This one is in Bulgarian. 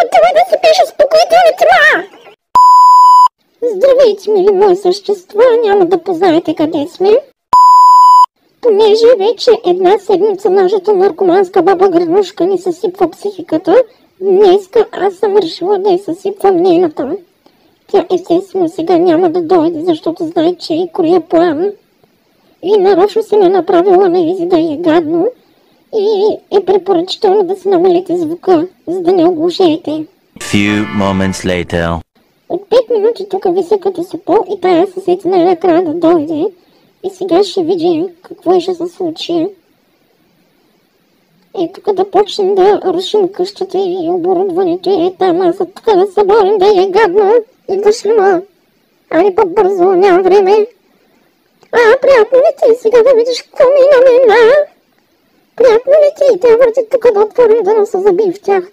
Давай да си пише успокоителни тема! Здравейте, мили мои същества, няма да познаете къде сме. Понеже вече една седмица нашата наркоманска баба Гранушка ни съсипва психиката, днеска аз съм решила да я съсипвам нейната. Тя естествено сега няма да дойде, защото знае, че и кория план. И нарочно се не направила на Изи да е гадно и е препоръчително да си намалите звука, за да не оглушите. От 5 минути тук вися като супо и тая съседина е накрая да дойде. И сега ще видим какво ще се случи. И тук да почнем да рушим къщата и оборудването. И там аз тук да се борим да е гадно. И да шлема. Али по-бързо, нямам време. Приятно ли ти сега да видиш какво ми на мен, Приятно ли ти? Те върти тук да отворим да не се забие в тях.